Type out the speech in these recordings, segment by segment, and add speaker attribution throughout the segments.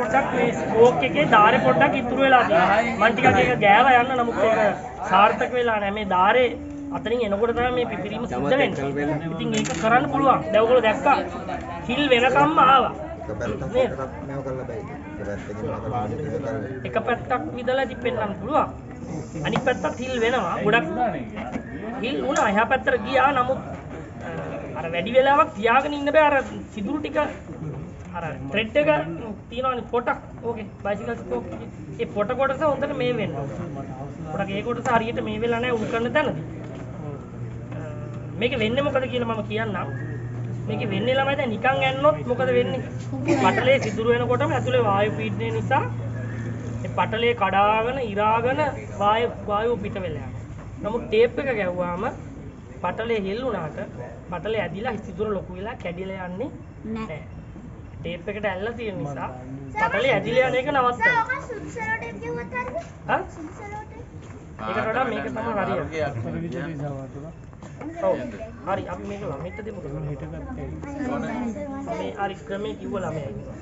Speaker 1: කොටසක් මේ ස්පෝක් එකේ ධාරේ පොඩ්ඩක් ඉතුරු වෙලා තියෙනවා. මම ටිකක් ඒක ගෑවා යන්න නමුත් ඒක සාර්ථක වෙලා නැහැ. මේ ධාරේ අතනින් එනකොට තමයි මේ පිපිරීම සිද්ධ වෙන්නේ. ඉතින් ඒක කරන්න පුළුවන්. දැන් ඔයගොල්ලෝ දැක්කා හිල් වෙනකම්ම ආවා. එක පැත්තක් විදලා ඉතින් පෙන්නන්න පුළුවන්. අනිත් පැත්තත් හිල් වෙනවා. ගොඩක් හිල් වුණා. එහා පැත්තට ගියා. නමුත් අර වැඩි වෙලාවක් තියාගෙන ඉන්න බෑ. අර සිදුරු ටික අර ත්‍රෙඩ් එක තියෙනවනේ පොටක්. ඕකේ බයිසිකල් ස්පෝක් එකේ. ඒ පොට කොටස හොඳට මේ වෙන්න ඕනේ. පොටක ඒ කොටස හරියට මේ වෙලා නැහැ උල් කරන තැනදී. මේක වෙන්නේ මොකද කියලා මම කියන්නම්. මේක වෙන්නේ ළමයි දැන් නිකන් ඇන්නොත් මොකද වෙන්නේ? පටලේ සිදුරු වෙනකොටම ඇතුලේ වායු පීඩනය නිසා ඒ පටලේ කඩාගෙන ඉරාගෙන වායුව පිට වෙලා යනවා. නමුත් ටේප් එක ගැහුවාම පටලේ හෙල්ලුණාට පටලේ ඇදිලා සිදුර ලොකු වෙලා කැඩිලා යන්නේ නැහැ. ටේප් එකට ඇල්ලලා තියෙන නිසා පටලේ ඇදිලා යන එක නවත්තනවා.
Speaker 2: ඔක සුදුසලෝ ටේප් ගෙවුවත් හරිද?
Speaker 1: හා?
Speaker 2: සුදුසලෝ ටේප්.
Speaker 1: ඒකට වඩා මේක තමයි හරියට. ඔව්. හරි අපි මේක ළමයිට දෙමු. මේ හරි ක්‍රමයේ කිව්ව ළමයා ඉන්නවා.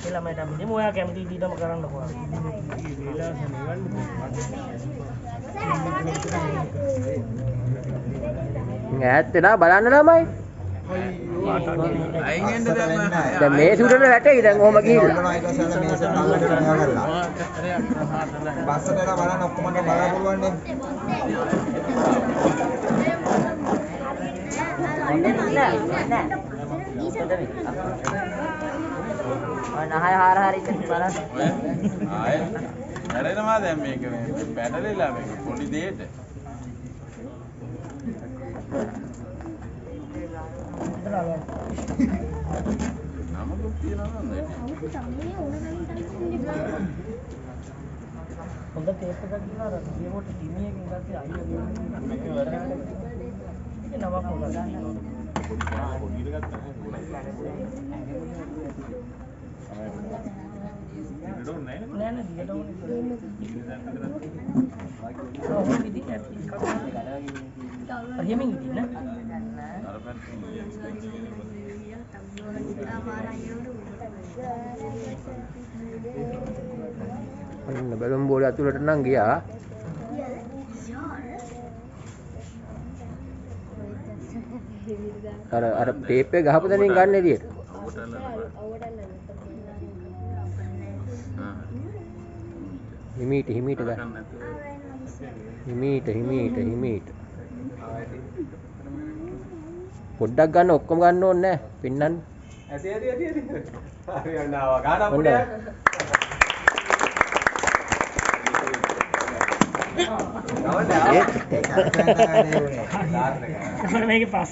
Speaker 1: ඒ ළමයට අපි දෙමු. ඔයා කැමති විදිහටම කරන්න කොහොමද?
Speaker 3: ඈත් වෙලා බලන්න ළමයි. දැන් මේ සුරට වැටෙයි දැන් ඔහම ගිහිල්ලා.
Speaker 4: බස්සට එලා බලන්න ඔක්කොම බලන්න පුළුවන් නේ.
Speaker 3: නහය හාර හරි ඉතින් බලන්න.
Speaker 5: ආයේ හැරෙනවා දැන් මේක පැටලෙලා මේක පොඩි දෙයට. නමකුත් තියනවා නේද?
Speaker 1: හොඳ ටේප් එකක් ගිහලා අර රිමෝට් ටිමි එකකින් ගත්තේ අයියෝ මේක වරකට. ඒක නවක් මොකද?
Speaker 5: පොඩියට ගත්තා නෑ.
Speaker 1: නෑ නෑ දිගට ඕනේ. ඔව් ඉතින් ඒක එහෙම ඉන්නේ නේ.
Speaker 5: අර පැත්තෙන්
Speaker 3: අන්න බැලුම් බෝලේ අතුලට නම් ගියා. අර ටේප් එක ගහපු තැනින් ගන්න එළියට. හිමීට ගන්න. හිමීට. පොඩ්ඩක් ගන්න ඔක්කොම ගන්න ඕනේ නැහැ. පින්නන්න.
Speaker 4: ඇති. හරි යනවා. ගාන පොඩ්ඩක්.
Speaker 1: මේකේ පස්